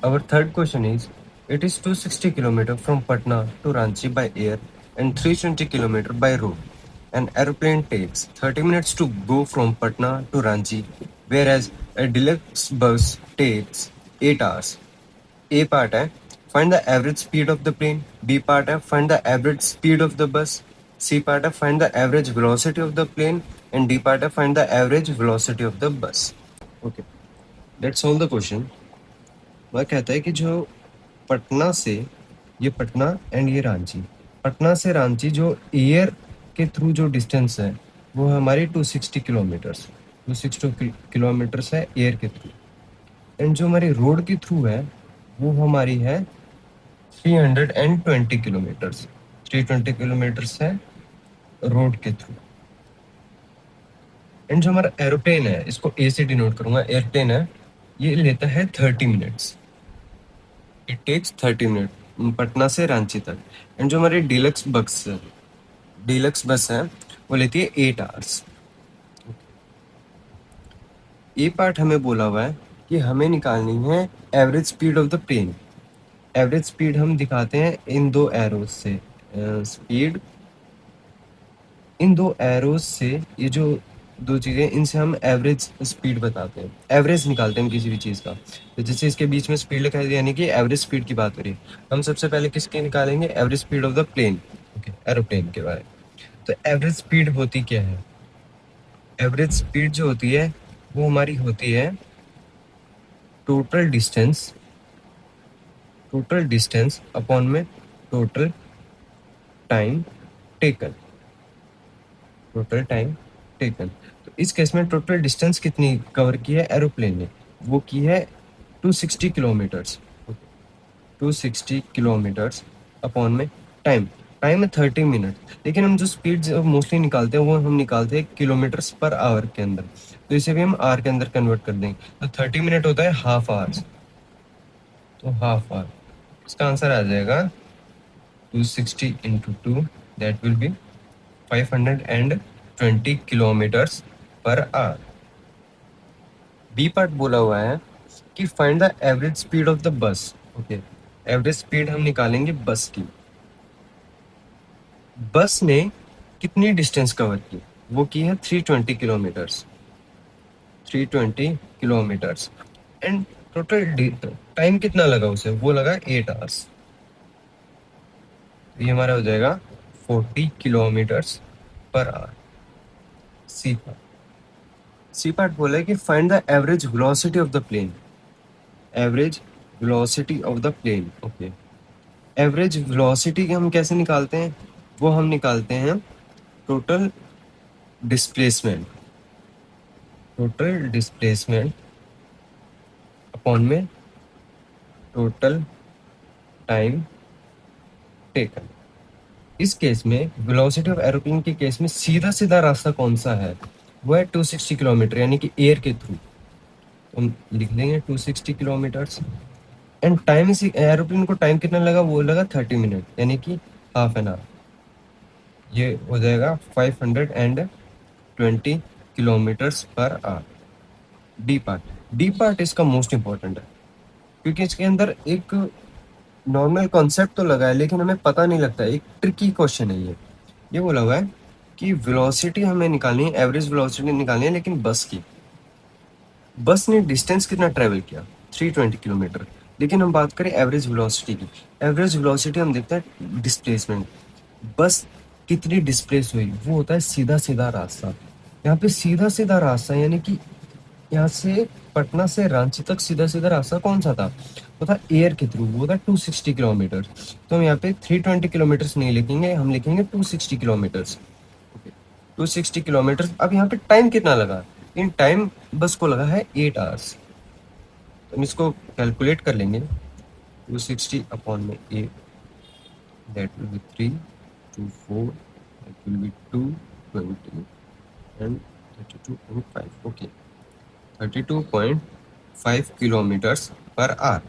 Our third question is, it is 260 km from Patna to Ranchi by air and 320 km by road. An aeroplane takes 30 minutes to go from Patna to Ranchi, whereas a deluxe bus takes 8 hours. A part है, find the average speed of the plane. B part है, find the average speed of the bus. C part है, find the average velocity of the plane. And D part है, find the average velocity of the bus. Okay, let's solve the question. वह कहता है कि जो पटना से, ये Patna and ये रांची, पटना से रांची जो एयर के थ्रू जो डिस्टेंस है वो हमारी 260 किलोमीटर्स 260 किलोमीटर्स है एयर के थ्रू, एंड जो हमारी रोड के थ्रू है वो हमारी है 320 किलोमीटर्स 320 किलोमीटर्स है रोड के थ्रू। एंड जो हमारा एरोप्लेन है, इसको ए से डिनोट करूंगा, एयरप्लेन है, ये लेता है 30 minutes, it takes 30 minute Patna से रांची तक। एंड जो हमारी डीलक्स बस है वो लेती है 8 आवर्स। ये पार्ट हमें बोला हुआ है कि हमें निकालनी है average speed of the plane. Average speed हम दिखाते हैं इन दो एरोज से, स्पीड इन दो एरोज से, ये जो दो चीज़ें, इनसे हम एवरेज स्पीड बताते हैं, एवरेज निकालते हैं किसी भी चीज़ का। तो जैसे इसके बीच में स्पीड लिखा है यानी कि एवरेज स्पीड की बात हो रही है। हम सबसे पहले किसकी निकालेंगे? Average speed of the plane, okay, aeroplane के बारे में। तो एवरेज स्पीड होती क्या है? एवरेज स्पीड जो होती है वो हमारी होती है टोटल डिस्टेंस अपॉन में टोटल टाइम टेकन। तो इस केस में टोटल डिस्टेंस कितनी कवर की है एरोप्लेन ने? वो की है 260 किलोमीटर्स 260 किलोमीटर्स अपॉन में टाइम है 30 मिनट। लेकिन हम जो स्पीड मोस्टली निकालते हैं वो हम निकालते हैं किलोमीटर्स पर आवर के अंदर, तो इसे भी हम आवर के अंदर कन्वर्ट कर देंगे। तो 30 मिनट होता है हाफ आवर्स, तो हाफ आवर, इसका आंसर आ जाएगा 260 into 2, that will be 520 kilometres per hour. B part बोला हुआ है कि find the average speed of the bus. Okay, average speed हम निकालेंगे बस की। बस ने कितनी डिस्टेंस कवर की? वो की है 320 kilometres 320 kilometres. And total time कितना लगा उसे? वो लगा 8 आवर्स। ये हमारा हो जाएगा 40 kilometres per our. C part बोला है कि find the average velocity of the plane. Average velocity of the plane, okay. Average velocity हम कैसे निकालते हैं? वो हम निकालते हैं टोटल डिस्प्लेसमेंट अपॉन में टोटल टाइम टेकन। इस केस में वेलोसिटी ऑफ एरोप्लेन के केस में सीधा रास्ता कौन सा है? वो है 260 किलोमीटर, यानी कि एयर के थ्रू। तो हम लिख देंगे 260 किलोमीटर्स। एंड टाइम, इसी एरोप्लेन को टाइम कितना लगा? वो लगा 30 मिनट, यानी कि हाफ एन आवर। ये हो जाएगा 520 kilometres per our. D part इसका मोस्ट इंपॉर्टेंट है, क्योंकि इसके अंदर एक नॉर्मल कॉन्सेप्ट तो लगा है लेकिन हमें पता नहीं लगता, एक ट्रिकी क्वेश्चन है ये बोला हुआ है कि वेलोसिटी हमें निकालनी है, एवरेज वेलोसिटी निकालनी है, लेकिन बस ने डिस्टेंस कितना ट्रेवल किया? 320 किलोमीटर। लेकिन हम बात करें एवरेज वेलोसिटी की। एवरेज वेलोसिटी हम देखते हैं डिस्प्लेसमेंट, बस कितनी डिस्प्लेस हुई, वो होता है सीधा रास्ता। यहाँ पे सीधा रास्ता, यानी कि यहाँ से पटना से रांची तक सीधा रास्ता कौन सा था? वो था एयर के थ्रू, वो था 260 किलोमीटर। तो हम यहाँ पे 320 किलोमीटर्स नहीं लिखेंगे, हम लिखेंगे 260 किलोमीटर्स। 260 किलोमीटर्स। अब यहाँ पे टाइम कितना लगा? इन टाइम बस को लगा है 8 आवर्स। तो हम इसको कैलकुलेट कर लेंगे, 260 अपॉन में 8, that will B 3 2 4, that will B 220 and 32.5, okay, 32.5 kilometres per our.